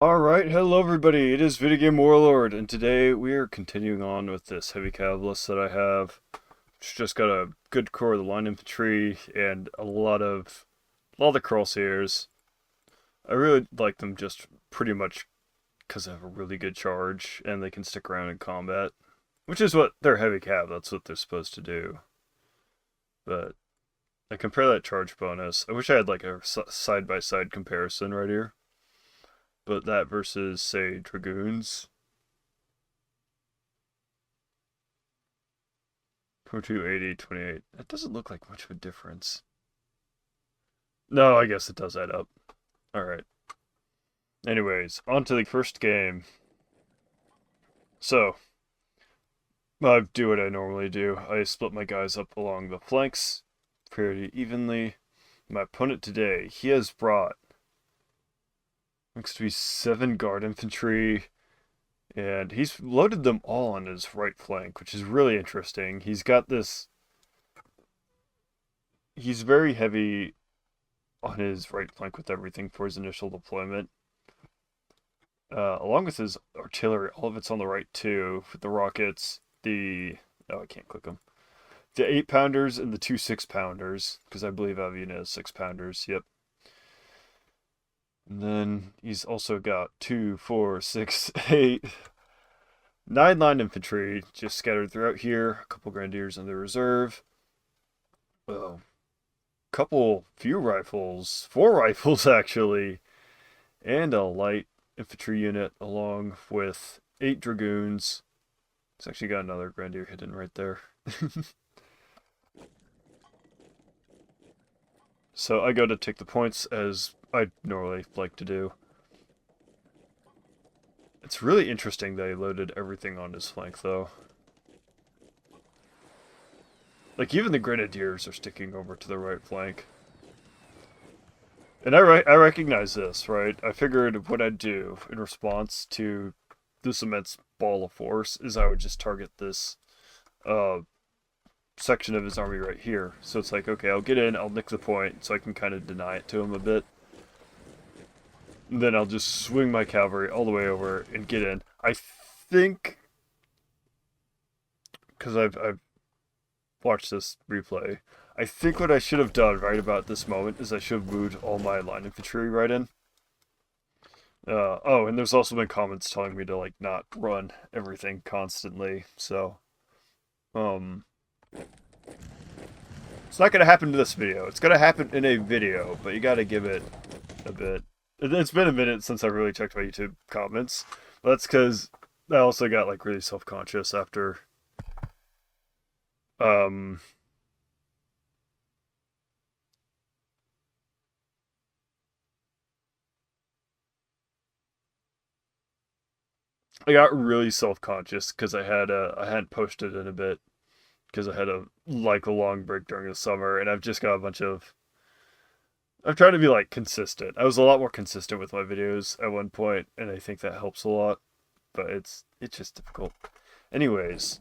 Alright, hello everybody, it is VideoGameWarlord, and today we are continuing on with this heavy cav list that I have. It's just got a good core of the line infantry and a lot of the crosshairs. I really like them just pretty much because they have a really good charge and they can stick around in combat. Which is what they're heavy cav, that's what they're supposed to do. But I compare that charge bonus. I wish I had like a side-by-side comparison right here. But that versus, say, Dragoons. 2280, 28. That doesn't look like much of a difference. No, I guess it does add up. Alright. Anyways, on to the first game. So, I do what I normally do. I split my guys up along the flanks pretty evenly. My opponent today, he has brought looks to be 7 guard infantry, and he's loaded them all on his right flank, which is really interesting. He's got this... He's very heavy on his right flank with everything for his initial deployment. Along with his artillery, all of it's on the right too, with the rockets, oh, I can't click them. The 8-pounders and the 2 6-pounders, because I believe Avian has 6-pounders, yep. And then he's also got 2, 4, 6, 8, 9 line infantry just scattered throughout here. A couple grenadiers in the reserve. Oh, few rifles. 4 rifles actually. And a light infantry unit along with 8 dragoons. It's actually got another grenadier hidden right there. So I go to take the points as I normally like to do. It's really interesting that he loaded everything on his flank, though. Like, even the grenadiers are sticking over to the right flank. And I recognize this, right? I figured what I'd do in response to this immense ball of force is I would just target this section of his army right here. So it's like, okay, I'll get in, I'll nick the point, so I can kind of deny it to him a bit. And then I'll just swing my cavalry all the way over and get in. I think, because I've watched this replay, I think what I should have done right about this moment is I should have moved all my line infantry right in. Oh, and there's also been comments telling me to, like, not run everything constantly, so, it's not going to happen to this video. It's going to happen in a video, but you got to give it a bit. It's been a minute since I really checked my YouTube comments. But that's because I also got, like, really self-conscious after, I got really self-conscious because I hadn't posted in a bit because I had a long break during the summer, and I've just got a bunch of... I'm trying to be, like, consistent. I was a lot more consistent with my videos at one point, and I think that helps a lot, but it's just difficult. Anyways,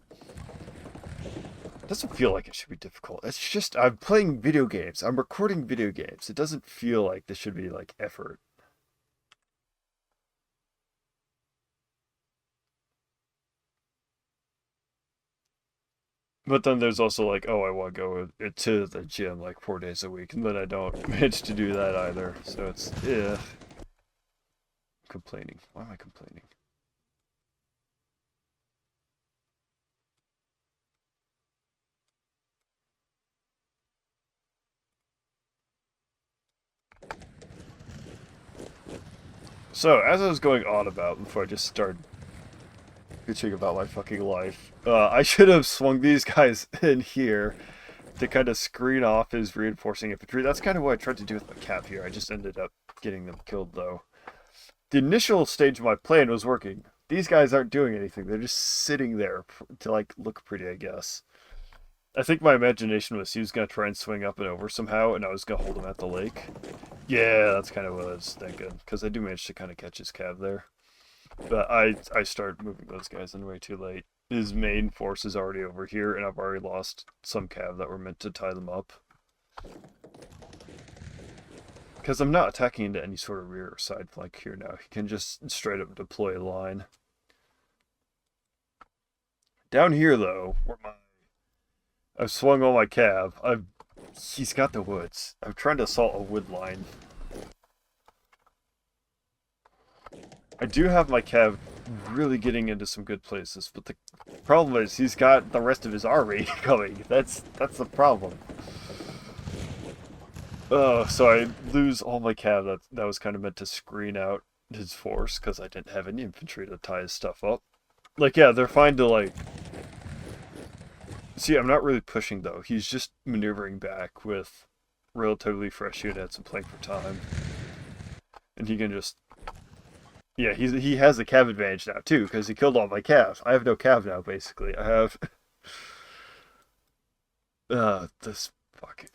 it doesn't feel like it should be difficult. It's just, I'm playing video games. I'm recording video games. It doesn't feel like this should be, like, effort. But then there's also like, oh, I want to go to the gym like 4 days a week, and then I don't manage to do that either. So it's, yeah. Complaining. Why am I complaining? So, as I was going on about before I just started bitching about my fucking life, I should have swung these guys in here to kind of screen off his reinforcing infantry. That's kind of what I tried to do with my cap here. I just ended up getting them killed, though. The initial stage of my plan was working. These guys aren't doing anything. They're just sitting there to, like, look pretty, I guess. I think my imagination was he was going to try and swing up and over somehow, and I was going to hold him at the lake. Yeah, that's kind of what I was thinking, because I do manage to kind of catch his cav there. But I started moving those guys in way too late. His main force is already over here, and I've already lost some cav that were meant to tie them up. Because I'm not attacking into any sort of rear or side flank here now. He can just straight up deploy a line. Down here, though, where I've swung all my cav, he's got the woods. I'm trying to assault a wood line. I do have my cav really getting into some good places, but the problem is he's got the rest of his army coming. That's the problem. So I lose all my cav that was kind of meant to screen out his force because I didn't have any infantry to tie his stuff up. Like, yeah, they're fine to, like... See, I'm not really pushing, though. He's just maneuvering back with relatively fresh units and playing for time. And he can just... Yeah, he has the cav advantage now, too, because he killed all my cav. I have no cav now, basically. I have... this fucking...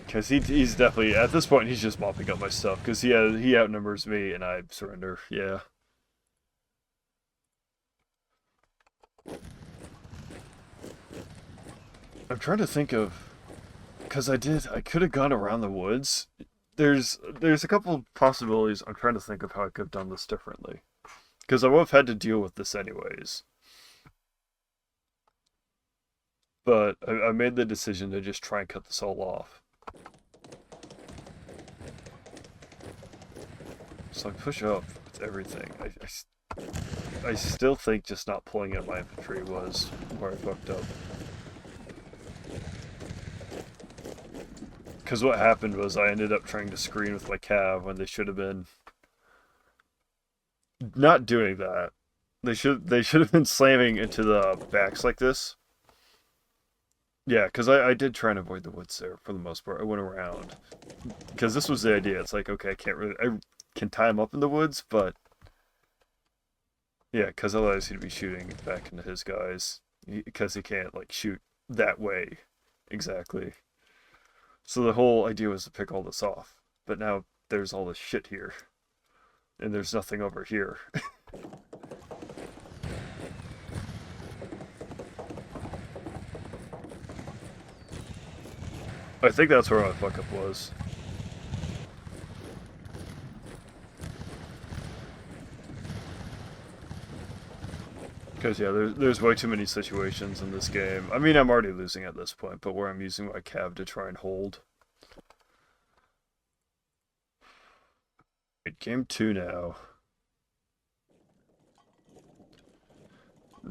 Because he's definitely, at this point, he's just mopping up my stuff. Because he outnumbers me, and I surrender. Yeah. I'm trying to think of... Because I could have gone around the woods. There's a couple of possibilities. I'm trying to think of how I could have done this differently. Because I would have had to deal with this anyways. But I made the decision to just try and cut this all off. So I push up with everything. I still think just not pulling out my infantry was where I fucked up. Because what happened was I ended up trying to screen with my cav when they should have been not doing that. They should have been slamming into the backs like this. Yeah, because I did try and avoid the woods there for the most part. I went around. Because this was the idea. It's like, okay, I can tie him up in the woods, but... Yeah, because otherwise he'd be shooting back into his guys. Because he can't, like, shoot that way. Exactly. So the whole idea was to pick all this off. But now there's all this shit here. And there's nothing over here. I think that's where my fuck-up was. Because, yeah, there's way too many situations in this game. I mean, I'm already losing at this point, but where I'm using my cav to try and hold. Right, game 2 now.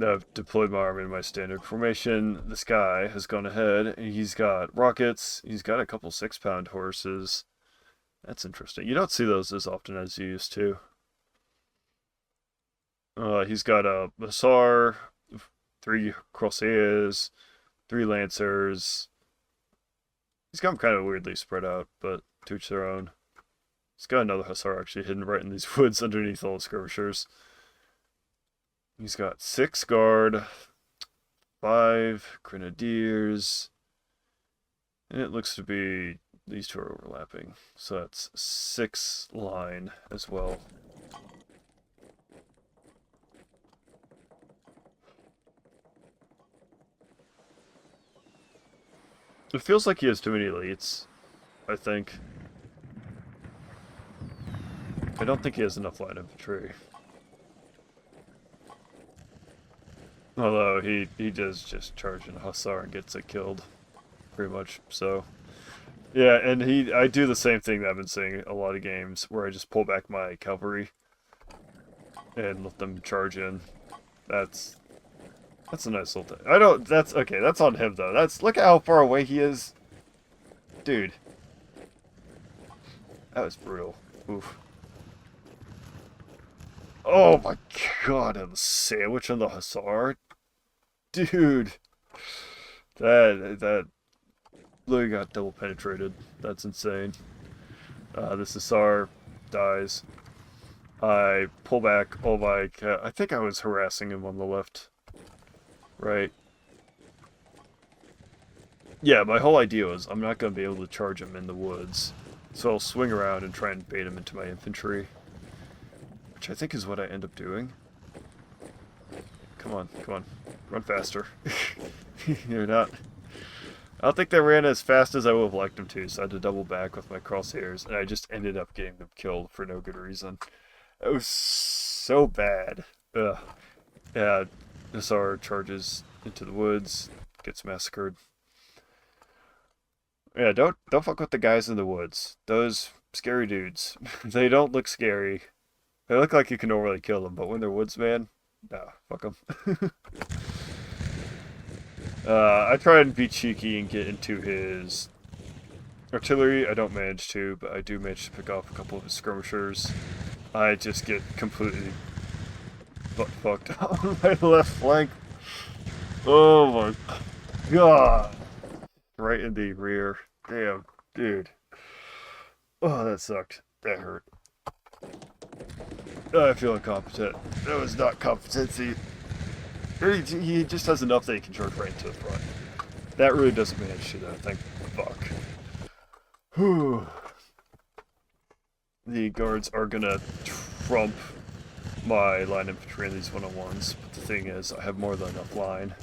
I've deployed my army in my standard formation. This guy has gone ahead, and he's got rockets. He's got a couple 6-pound horses. That's interesting. You don't see those as often as you used to. He's got a Hussar, 3 Cuirassiers, 3 Lancers. He's got them kind of weirdly spread out, but to each their own. He's got another Hussar actually hidden right in these woods underneath all the skirmishers. He's got 6 guard, 5 grenadiers, and it looks to be these 2 are overlapping. So that's 6 line as well. It feels like he has too many elites, I think. I don't think he has enough light infantry. Although he does just charge in a Hussar and gets it killed, pretty much. So, yeah, and I do the same thing that I've been saying a lot of games, where I just pull back my cavalry and let them charge in. That's a nice little thing. That's okay. That's on him though. Look at how far away he is, dude. That was brutal. Oof. Oh my god, and the sandwich on the Hussar. Dude. That literally got double penetrated. That's insane. This Hussar dies. I pull back all my... I think I was harassing him on the left. Right. Yeah, my whole idea was I'm not going to be able to charge him in the woods. So I'll swing around and try and bait him into my infantry. Which I think is what I end up doing. Come on, come on. Run faster. You're not... I don't think they ran as fast as I would have liked them to, so I had to double back with my crosshairs, and I just ended up getting them killed for no good reason. It was so bad. Ugh. Yeah, Hussar charges into the woods, gets massacred. Yeah, don't fuck with the guys in the woods. Those scary dudes. They don't look scary. They look like you can normally kill them, but when they're woodsman, nah, fuck them. I try and be cheeky and get into his artillery. I don't manage to, but I do manage to pick off a couple of his skirmishers. I just get completely fucked on my left flank. Oh my god. Right in the rear. Damn, dude. Oh, that sucked. That hurt. I feel incompetent. That was not competency. He just has enough that he can charge right into the front. That really doesn't manage to, though. Thank fuck. Whew. The guards are gonna trump my line infantry in these one-on-ones, but the thing is, I have more than enough line.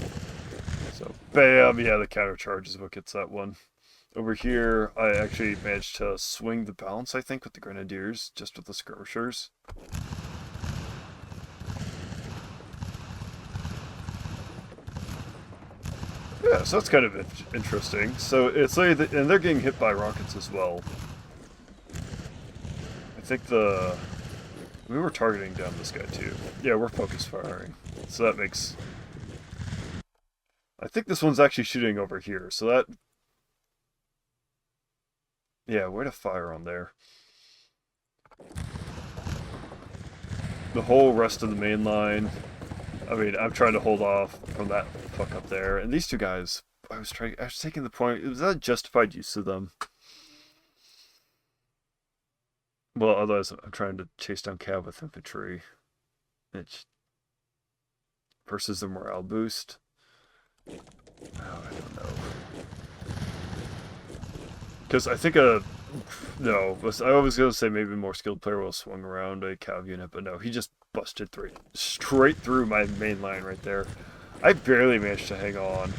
So, bam! Yeah, the counter charge is what gets that one. Over here, I actually managed to swing the balance, I think, with the grenadiers, just with the skirmishers. Yeah, so that's kind of interesting. So it's like, and they're getting hit by rockets as well. I think we were targeting down this guy too. Yeah, we're focus firing. So that makes... I think this one's actually shooting over here, so that... Yeah, way to fire on there. The whole rest of the main line... I mean, I'm trying to hold off from that fuck up there. And these two guys, I was taking the point, was that justified use of them? Well, otherwise I'm trying to chase down cav with infantry. Which versus the morale boost. Oh, I don't know. Because I think no, I was going to say maybe a more skilled player will swung around a cav unit, but no, he just busted straight through my main line right there. I barely managed to hang on.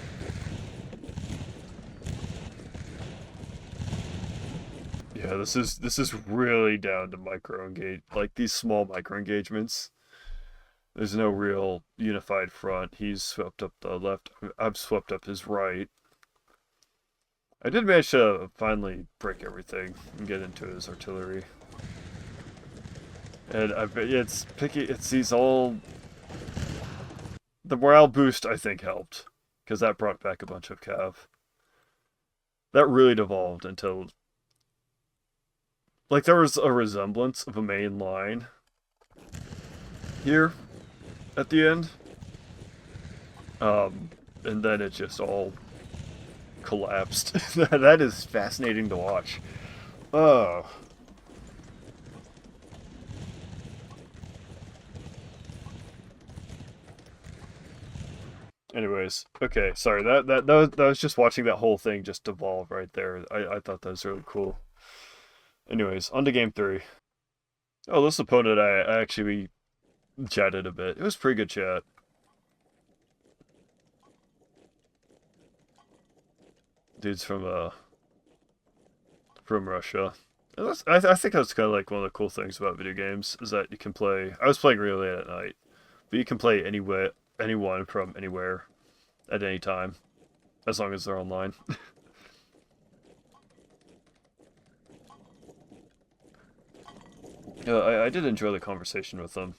Yeah, this is really down to micro engage, like these small micro engagements. There's no real unified front. He's swept up the left. I've swept up his right. I did manage to finally break everything and get into his artillery. And it's picky. It's these all. The morale boost I think helped because that brought back a bunch of cav. That really devolved until like there was a resemblance of a main line here at the end, and then it just all collapsed. That is fascinating to watch. Oh. Anyways, okay, sorry. That was just watching that whole thing just devolve right there. I thought that was really cool. Anyways, on to game 3. Oh, this opponent I actually chatted a bit. It was pretty good chat. Dude's from Russia. I think that's kind of like one of the cool things about video games is that you can play. I was playing really late at night, but you can play anyone from anywhere, at any time, as long as they're online. I did enjoy the conversation with them.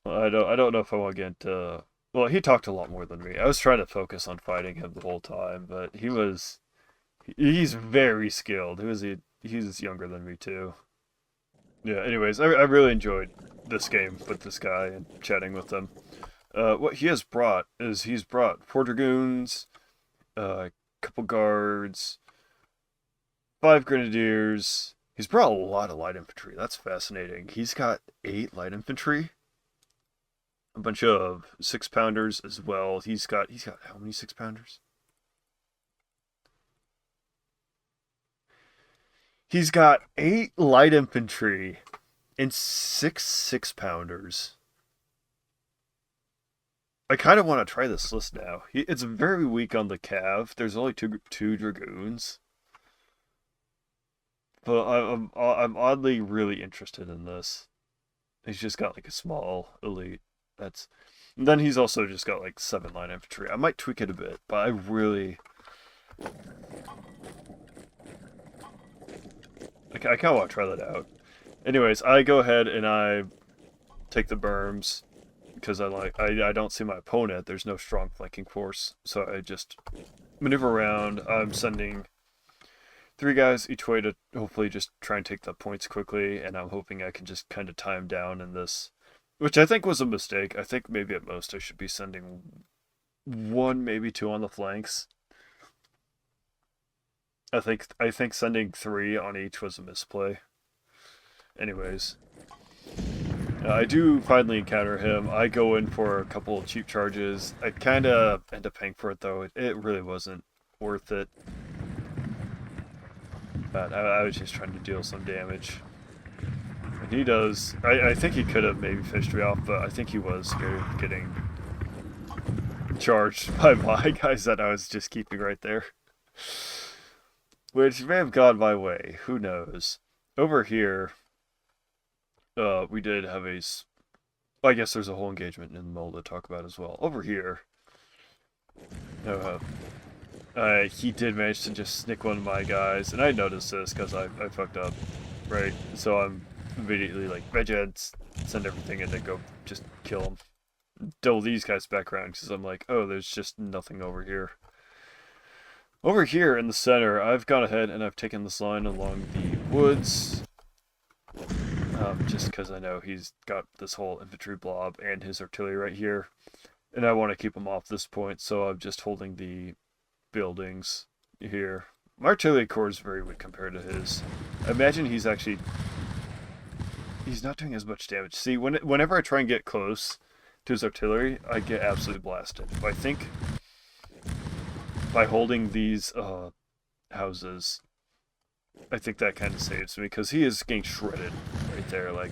I don't know if I want to get into... Well, he talked a lot more than me. I was trying to focus on fighting him the whole time, but he's very skilled. He's younger than me too. Yeah, anyways, I really enjoyed this game with this guy and chatting with him. What he has brought is he's brought 4 dragoons, a couple guards, 5 grenadiers. He's brought a lot of light infantry. That's fascinating. He's got 8 light infantry, a bunch of 6-pounders as well. He's got how many 6-pounders? He's got 8 light infantry and 6 6-pounders. I kind of want to try this list now. It's very weak on the cav. There's only two dragoons, but I'm oddly really interested in this. He's just got like a small elite. That's and then he's also just got like 7 line infantry. I might tweak it a bit, but I kind of want to try that out. Anyways, I go ahead and I take the berms because I don't see my opponent. There's no strong flanking force, so I just maneuver around. I'm sending 3 guys each way to hopefully just try and take the points quickly, and I'm hoping I can just kind of time down in this, which I think was a mistake. I think maybe at most I should be sending 1, maybe 2 on the flanks. I think sending 3 on each was a misplay. Anyways, I do finally encounter him. I go in for a couple of cheap charges. I kind of end up paying for it though. It really wasn't worth it. But I was just trying to deal some damage. And he does. I think he could have maybe fished me off, but I think he was scared of getting charged by my guys that I was just keeping right there. Which may have gone my way. Who knows? Over here, we did have a... I guess there's a whole engagement in the middle to talk about as well. Over here, he did manage to just snick one of my guys, and I noticed this because I fucked up, right? So I'm immediately like, Regents, send everything in to go just kill him. Double these guys back around because I'm like, oh, there's just nothing over here. Over here in the center, I've gone ahead and I've taken this line along the woods. Just because I know he's got this whole infantry blob and his artillery right here. And I want to keep him off this point, so I'm just holding the buildings here. My artillery core is very weak compared to his. I imagine he's not doing as much damage. See, whenever I try and get close to his artillery, I get absolutely blasted. But I think by holding these houses, I think that kind of saves me, because he is getting shredded right there. Like,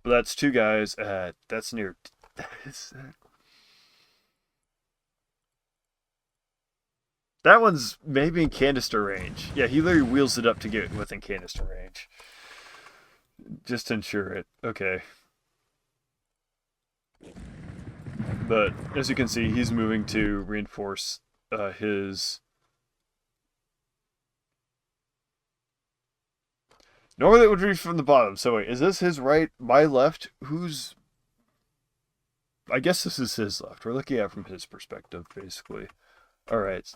but that's 2 guys at, that's near, that one's maybe in canister range. Yeah, he literally wheels it up to get within canister range. Just to ensure it. Okay. But as you can see, he's moving to reinforce his... Normally it would be from the bottom. So wait, is this his right, my left? Who's... I guess this is his left. We're looking at it from his perspective, basically. Alright.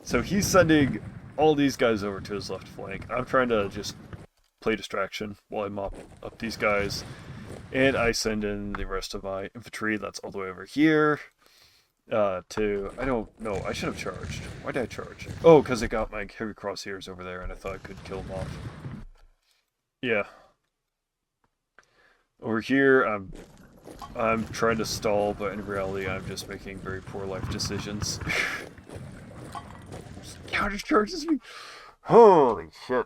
So he's sending all these guys over to his left flank. I'm trying to just play distraction while I mop up these guys. And I send in the rest of my infantry that's all the way over here. I don't know, I should have charged. Why did I charge? Oh, because it got my heavy crosshairs over there and I thought I could kill them off. Yeah. Over here, I'm trying to stall, but in reality, I'm just making very poor life decisions. Counter charges me. Holy shit.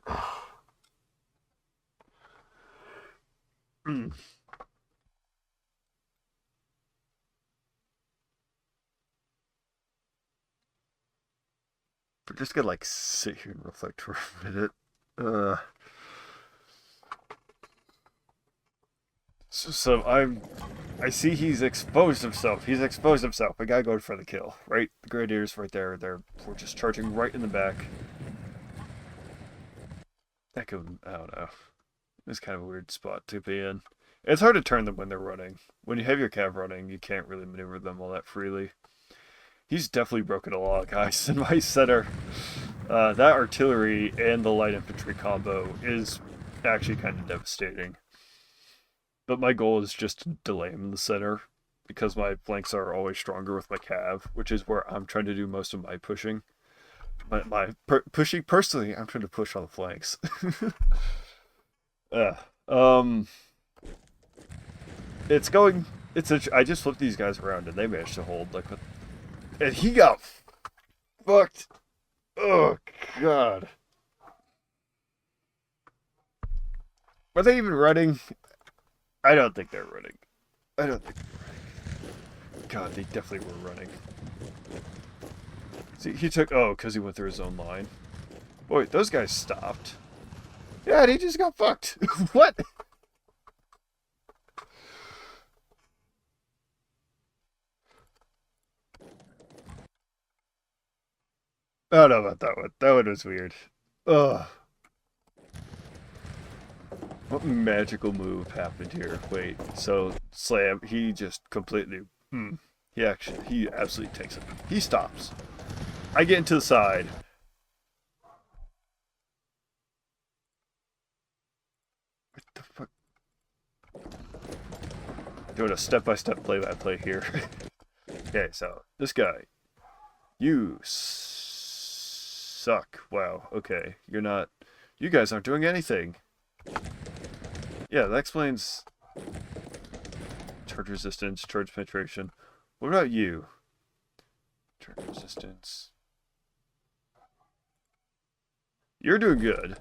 We're just gonna like sit here and reflect for a minute. So I see he's exposed himself. He's exposed himself. We gotta go for the kill, right? The Grenadiers right there. We're just charging right in the back. That could, I don't know. It's kind of a weird spot to be in. It's hard to turn them when they're running. When you have your cav running, you can't really maneuver them all that freely. He's definitely broken a lot of guys in my center. That artillery and the light infantry combo is actually kind of devastating. But my goal is just to delay him in the center, because my flanks are always stronger with my cav, which is where I'm trying to do most of my pushing. Pushing, personally, I'm trying to push on the flanks. It's going... I just flipped these guys around and they managed to hold, like... And he got fucked. Oh, God. Were they even running? I don't think they're running. I don't think they're running. God, they definitely were running. See, he took... Oh, because he went through his own line. Boy, those guys stopped. Yeah, they just got fucked. What? I don't know about that one. That one was weird. Ugh. What magical move happened here? Wait, so Slam, he just completely... He absolutely takes it. He stops. I get into the side. What the fuck? Doing a step-by-step play-by-play here. Okay, so this guy. You suck. Wow, okay. You're not... You guys aren't doing anything. Yeah, that explains... Charge resistance, charge penetration. What about you? Charge resistance. You're doing good.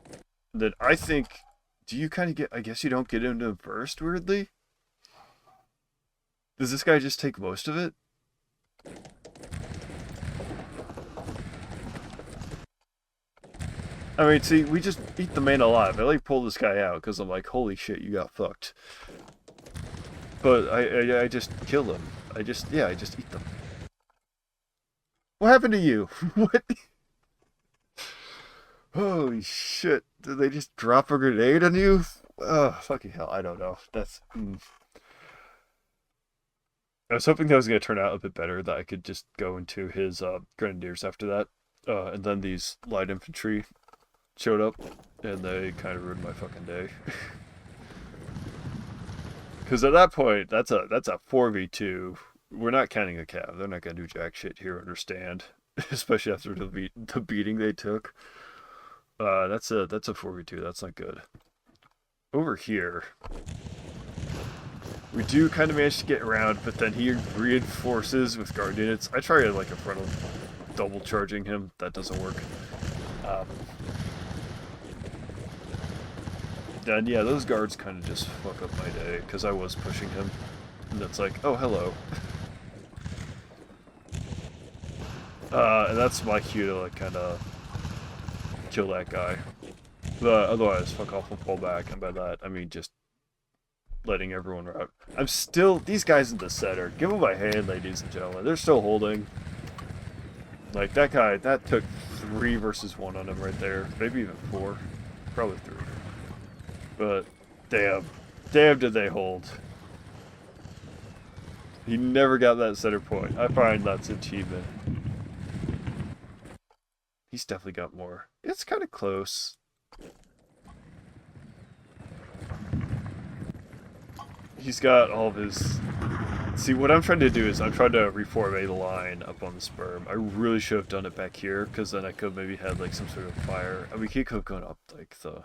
Then I think... Do you kind of get... I guess you don't get into burst, weirdly? Does this guy just take most of it? I mean, see, we just beat the man alive. I like pull this guy out because I'm like, holy shit, you got fucked. But I just kill them. I just eat them. What happened to you? What? Holy shit. Did they just drop a grenade on you? Oh, fucking hell. I don't know. That's... I was hoping that was going to turn out a bit better, that I could just go into his grenadiers after that. And then these light infantry showed up, and they kind of ruined my fucking day. Because at that point, that's a 4v2. We're not counting a cav. They're not going to do jack shit here, understand. Especially after the beating they took. That's a 4v2. That's not good. Over here, we do kind of manage to get around, but then he reinforces with guard units. I try like a frontal double charging him. That doesn't work. And yeah, those guards kind of just fuck up my day, because I was pushing him. And it's like, oh, hello. And that's my cue to like kind of kill that guy. But otherwise, fuck off and pull back. And by that, I mean just letting everyone rout. I'm still... These guys in the center, give them a hand, ladies and gentlemen. They're still holding. Like, that guy, that took 3 versus 1 on him right there. Maybe even 4. Probably 3. But, damn. Damn did they hold. He never got that center point. I find that's an achievement. He's definitely got more. It's kind of close. He's got all of his... See, what I'm trying to do is I'm trying to reform a line up on the sperm. I really should have done it back here, because then I could maybe had like some sort of fire. I mean, he could have gone up like the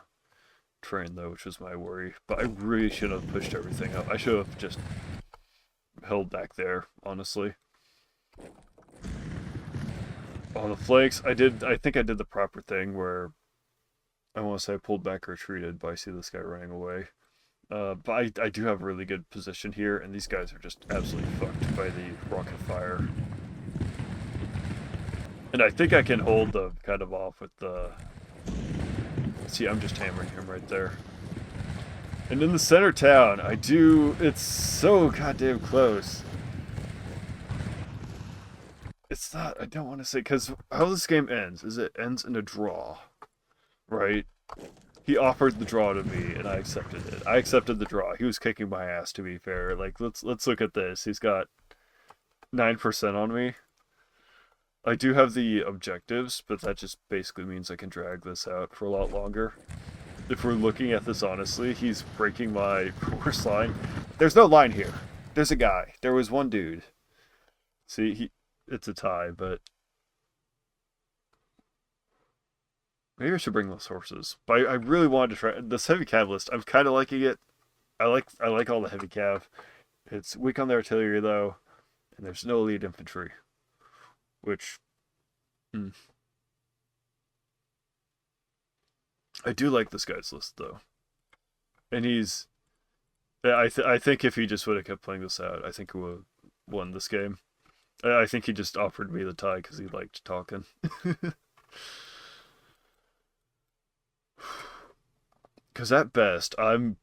train though, which was my worry. But I really should have pushed everything up. I should have just held back there, honestly. On the flanks, I think I did the proper thing where I want to say I pulled back or retreated, but I see this guy running away. But I do have a really good position here, and these guys are just absolutely fucked by the rocket fire. And I think I can hold them kind of off with the... See, I'm just hammering him right there. And in the center town, I do... It's so goddamn close. It's not... I don't want to say... Because how this game ends is it ends in a draw. Right? He offered the draw to me, and I accepted it. I accepted the draw. He was kicking my ass, to be fair. Like, let's look at this. He's got 9% on me. I do have the objectives, but that just basically means I can drag this out for a lot longer. If we're looking at this honestly, he's breaking my force line. There's no line here. There's a guy. There was one dude. See, it's a tie, but... Maybe I should bring those horses. But I really wanted to try this heavy cav list. I'm kind of liking it. I like all the heavy cav. It's weak on the artillery though, and there's no lead infantry, which I do like this guy's list though, and he's. I think if he just would have kept playing this out, I think it would won this game. I think he just offered me the tie because he liked talking. Because at best, I'm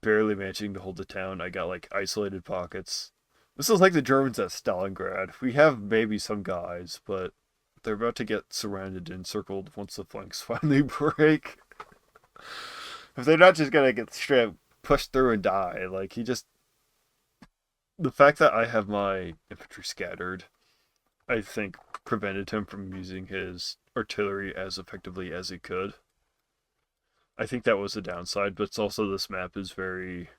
barely managing to hold the town. I got like isolated pockets. This is like the Germans at Stalingrad. We have maybe some guys, but they're about to get surrounded and encircled once the flanks finally break. If they're not just gonna get straight up pushed through and die, like he just the fact that I have my infantry scattered, I think prevented him from using his artillery as effectively as he could. I think that was a downside, but it's also this map is very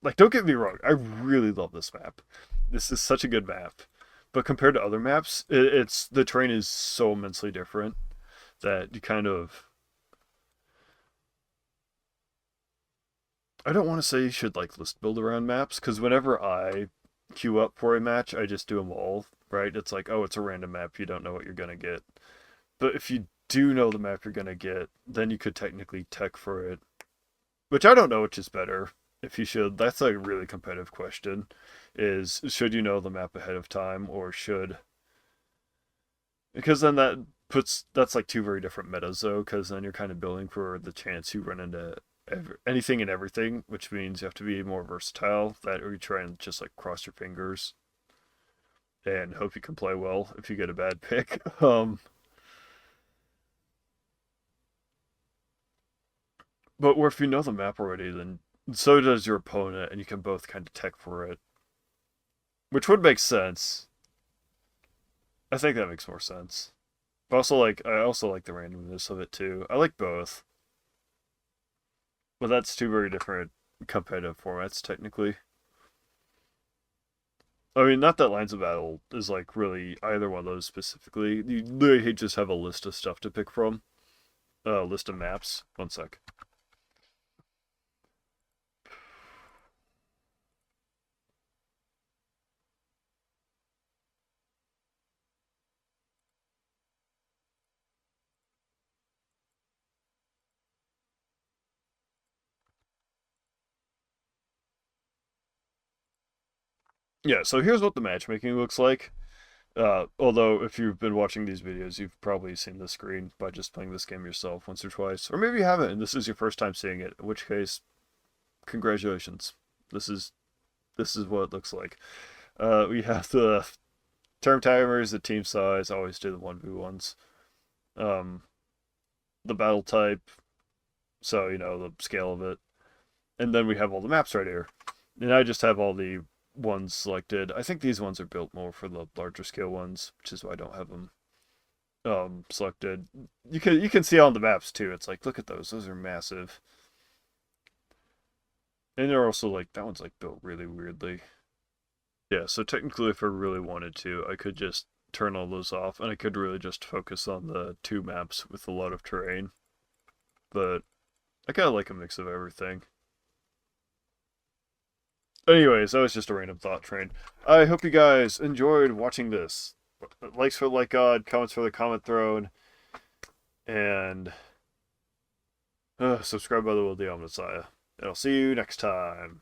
like don't get me wrong, I really love this map. This is such a good map. But compared to other maps, it's the terrain is so immensely different that you kind of I don't want to say you should like list build around maps because whenever I queue up for a match, I just do them all, right? It's like, oh, it's a random map, you don't know what you're gonna get. But if you do know the map you're gonna get, then you could technically tech for it. Which I don't know which is better. If you should, that's a really competitive question. Is should you know the map ahead of time or should because then that's like two very different metas though, because then you're kind of building for the chance you run into anything and everything, which means you have to be more versatile. That or you try and just like cross your fingers and hope you can play well if you get a bad pick. But if you know the map already, then so does your opponent, and you can both kind of tech for it, which would make sense. I think that makes more sense. But also, like, I also like the randomness of it too. I like both, but that's two very different competitive formats technically. I mean, not that Lines of Battle is like really either one of those specifically. You literally just have a list of stuff to pick from, a list of maps. One sec. Yeah, so here's what the matchmaking looks like. Although, if you've been watching these videos, you've probably seen the screen by just playing this game yourself once or twice. Or maybe you haven't, and this is your first time seeing it, in which case, congratulations. This is this is what it looks like. We have the term timers, the team size, always do the 1v1s. Um, the battle type, so, you know, the scale of it. And then we have all the maps right here. And I just have all the ones selected. I think these ones are built more for the larger scale ones, which is why I don't have them selected. You can see on the maps too. It's like look at those. Those are massive. And they're also like that one's like built really weirdly. Yeah, so technically if I really wanted to, I could just turn all those off and I could really just focus on the two maps with a lot of terrain. But I kind of like a mix of everything. Anyways, that was just a random thought train. I hope you guys enjoyed watching this. Likes for the like god, comments for the comment throne, and subscribe by the will of the Omnissiah. And I'll see you next time.